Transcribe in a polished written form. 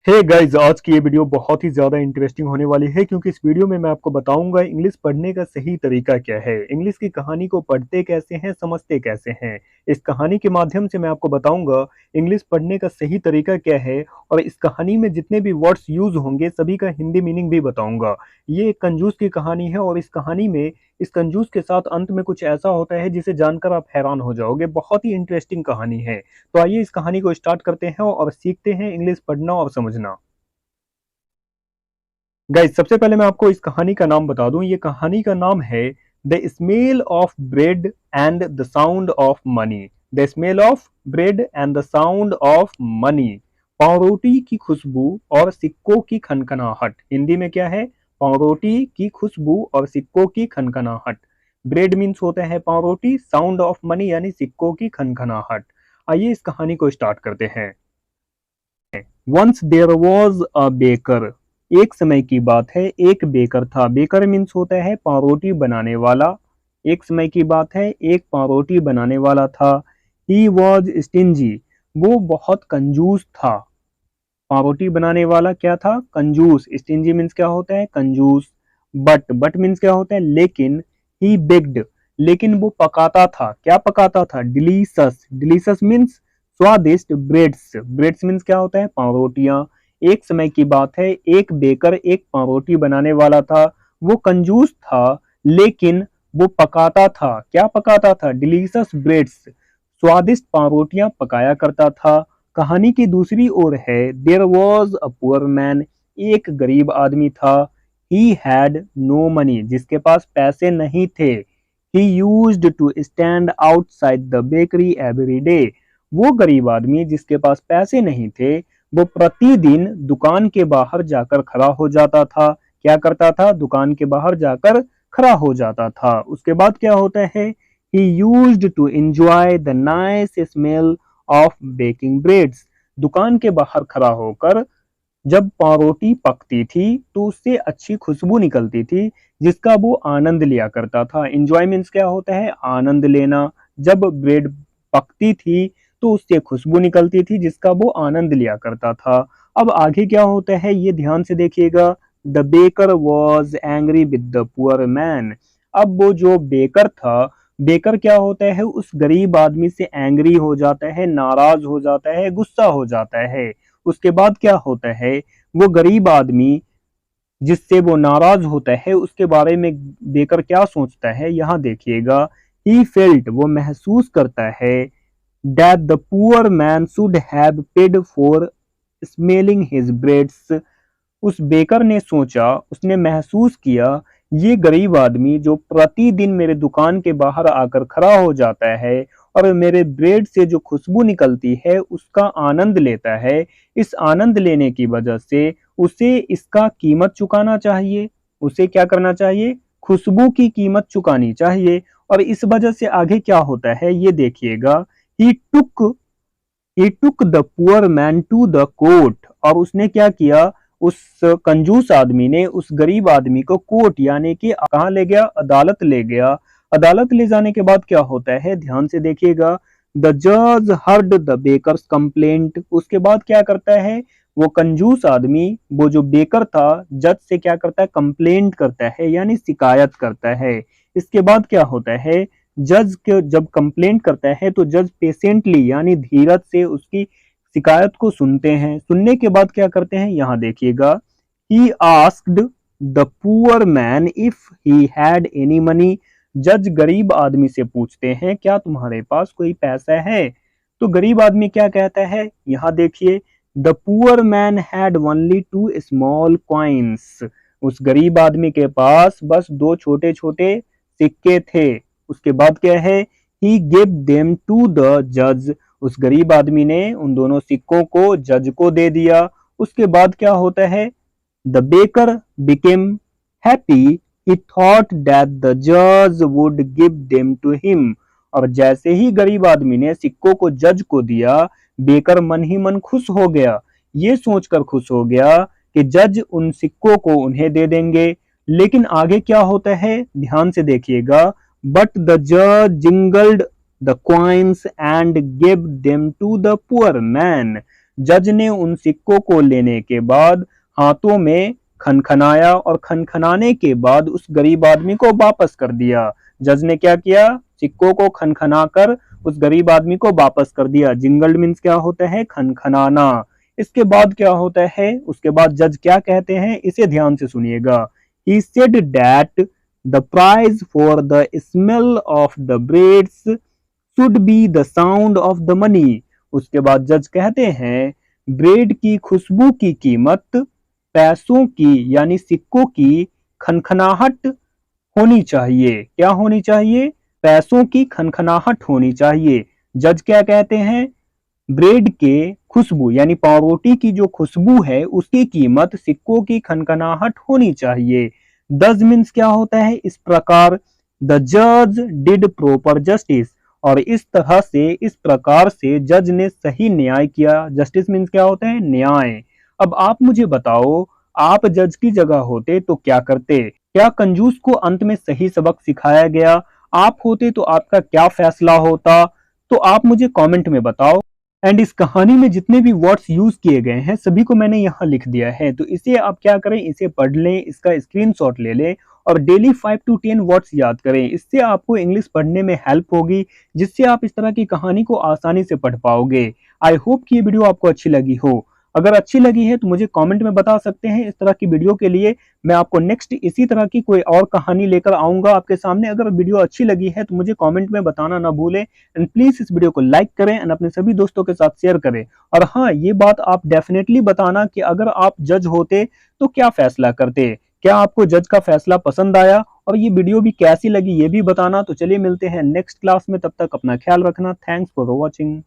Hey guys, आज की ये वीडियो बहुत ही ज़्यादा इंटरेस्टिंग होने वाली है क्योंकि इस वीडियो में मैं आपको बताऊंगा इंग्लिश पढ़ने का सही तरीका क्या है। इंग्लिश की कहानी को पढ़ते कैसे हैं, समझते कैसे हैं। इस कहानी के माध्यम से मैं आपको बताऊंगा इंग्लिश पढ़ने का सही तरीका क्या है और इस कहानी में जितने भी वर्ड्स यूज होंगे सभी का हिंदी मीनिंग भी बताऊंगा। ये एक कंजूस की कहानी है और इस कहानी में इस कंजूस के साथ अंत में कुछ ऐसा होता है जिसे जानकर आप हैरान हो जाओगे। बहुत ही इंटरेस्टिंग कहानी है। तो आइए इस कहानी को स्टार्ट करते हैं और सीखते हैं इंग्लिश पढ़ना और समझना। गाइस, सबसे पहले मैं आपको इस कहानी का नाम बता दूं। ये कहानी का नाम है the smell of bread and the sound of money. The smell of bread and the sound of money. पावरोटी की खुशबू और सिक्कों की खनखनाहट। हिंदी में क्या है? पावरोटी की खुशबू और सिक्कों की खनखनाहट। ब्रेड मीन्स होता है पावरोटी, साउंड ऑफ मनी यानी सिक्कों की खनखनाहट। आइए इस कहानी को स्टार्ट करते हैं। Once there was a baker. एक समय की बात है, एक बेकर था। बेकर मीन्स होता है पावरोटी बनाने वाला। एक समय की बात है, एक पावरोटी बनाने वाला था। He was stingy. वो बहुत कंजूस था। पावरोटी बनाने वाला क्या था? कंजूस। स्टिंजी मीन्स क्या होता है? कंजूस। बट मीन्स क्या होता है? लेकिन। ही बेग्ड। लेकिन वो पकाता था। क्या पकाता था? डिलीशस। डिलीशस मीन्स स्वादिष्ट। ब्रेड्स। ब्रेड्स मीन्स क्या होता है? पावरोटियां। एक समय की बात है, एक बेकर एक पावरोटी बनाने वाला था। वो कंजूस था लेकिन वो पकाता था। क्या पकाता था? डिलीशस ब्रेड्स। स्वादिष्ट पावरोटियां पकाया करता था। कहानी की दूसरी ओर है, there was a poor man. एक गरीब आदमी था। He had no money. जिसके पास पैसे नहीं थे। He used to stand outside the bakery every day. वो गरीब आदमी जिसके पास पैसे नहीं थे, वो प्रतिदिन दुकान के बाहर जाकर खड़ा हो जाता था। क्या करता था? दुकान के बाहर जाकर खड़ा हो जाता था। उसके बाद क्या होता है? He used to enjoy the nice smell of baking breads। दुकान के बाहर खड़ा होकर जब पावरोटी पकती थी तो उससे अच्छी खुशबू निकलती थी, जिसका वो आनंद लिया करता था। एंजॉय मीन्स क्या होता है? आनंद लेना। जब ब्रेड पकती थी तो उससे खुशबू निकलती थी जिसका वो आनंद लिया करता था। अब आगे क्या होता है ये ध्यान से देखिएगा। The baker was angry with the poor man. अब वो जो बेकर था, बेकर क्या होता है? उस गरीब आदमी से एंग्री हो जाता है, नाराज हो जाता है, गुस्सा हो जाता है। उसके बाद क्या होता है? वो गरीब आदमी जिससे वो नाराज होता है उसके बारे में बेकर क्या सोचता है यहाँ देखिएगा। He felt. वो महसूस करता है that the poor man should have paid for smelling his breads. उस बेकर ने सोचा, उसने महसूस किया, ये गरीब आदमी जो प्रतिदिन मेरे दुकान के बाहर आकर खड़ा हो जाता है और मेरे ब्रेड से जो खुशबू निकलती है उसका आनंद लेता है, इस आनंद लेने की वजह से उसे इसका कीमत चुकाना चाहिए। उसे क्या करना चाहिए? खुशबू की कीमत चुकानी चाहिए। और इस वजह से आगे क्या होता है ये देखिएगा। He took he took the poor man to the court. और उसने क्या किया? उस कंजूस आदमी ने उस गरीब आदमी को कोर्ट यानी कि कहाँ ले गया? अदालत ले गया। अदालत ले जाने के बाद क्या होता है ध्यान से देखिएगा। द जज हर्ड द बेकर्स कंप्लेंट। उसके बाद क्या करता है? वो कंजूस आदमी, वो जो बेकर था, जज से क्या करता है? कंप्लेंट करता है यानी शिकायत करता है। इसके बाद क्या होता है? जज के जब कंप्लेंट करता है तो जज पेशेंटली यानी धीरज से उसकी शिकायत को सुनते हैं। सुनने के बाद क्या करते हैं यहाँ देखिएगा। He asked the poor man if he had any money. जज गरीब आदमी से पूछते हैं क्या तुम्हारे पास कोई पैसा है? तो गरीब आदमी क्या कहता है यहाँ देखिए। The poor man had only two small coins. उस गरीब आदमी के पास बस दो छोटे छोटे सिक्के थे। उसके बाद क्या है? ही गिव देम टू द जज। उस गरीब आदमी ने उन दोनों सिक्कों को जज को दे दिया। उसके बाद क्या होता है? The baker became happy. He thought that the जज would give them to him. और जैसे ही गरीब आदमी ने सिक्कों को जज को दिया, बेकर मन ही मन खुश हो गया। ये सोचकर खुश हो गया कि जज उन सिक्कों को उन्हें दे देंगे। लेकिन आगे क्या होता है ध्यान से देखिएगा। But the judge jingled the coins and gave them to the poor man। जज ने उन सिक्कों को लेने के बाद हाथों में खनखनाया और खनखनाने के बाद उस गरीब आदमी को वापस कर दिया। जज ने क्या किया? सिक्कों को खनखनाकर उस गरीब आदमी को वापस कर दिया। जिंगल्ड मीन्स क्या होता है? खनखनाना। इसके बाद क्या होता है? उसके बाद जज क्या कहते हैं, इसे ध्यान से सुनिएगा। He said that the price for the smell of the braids should be the sound of the money। उसके बाद जज कहते हैं ब्रेड की खुशबू की कीमत पैसों की यानी सिक्कों की खनखनाहट होनी चाहिए। क्या होनी चाहिए? पैसों की खनखनाहट होनी चाहिए। जज क्या कहते हैं? ब्रेड के खुशबू यानी पावरोटी की जो खुशबू है उसकी कीमत सिक्कों की खनखनाहट होनी चाहिए। दस मीन्स क्या होता है? इस प्रकार। द जज डिड प्रॉपर जस्टिस। और इस तरह से, इस प्रकार से जज ने सही न्याय किया। जस्टिस मीन्स क्या होता है? न्याय। अब आप मुझे बताओ, आप जज की जगह होते तो क्या करते? क्या कंजूस को अंत में सही सबक सिखाया गया? आप होते तो आपका क्या फैसला होता? तो आप मुझे कमेंट में बताओ। एंड इस कहानी में जितने भी वर्ड्स यूज किए गए हैं सभी को मैंने यहाँ लिख दिया है, तो इसे आप क्या करें, इसे पढ़ लें, इसका स्क्रीनशॉट ले लें और डेली 5 to 10 वर्ड्स याद करें। इससे आपको इंग्लिश पढ़ने में हेल्प होगी, जिससे आप इस तरह की कहानी को आसानी से पढ़ पाओगे। आई होप कि ये वीडियो आपको अच्छी लगी हो। अगर अच्छी लगी है तो मुझे कमेंट में बता सकते हैं। इस तरह की वीडियो के लिए मैं आपको नेक्स्ट इसी तरह की कोई और कहानी लेकर आऊंगा आपके सामने। अगर वीडियो अच्छी लगी है तो मुझे कमेंट में बताना ना भूलें। एंड प्लीज इस वीडियो को लाइक करें एंड अपने सभी दोस्तों के साथ शेयर करें। और हाँ, ये बात आप डेफिनेटली बताना कि अगर आप जज होते तो क्या फैसला करते। क्या आपको जज का फैसला पसंद आया और ये वीडियो भी कैसी लगी ये भी बताना। तो चलिए मिलते हैं नेक्स्ट क्लास में, तब तक अपना ख्याल रखना। Thanks for watching.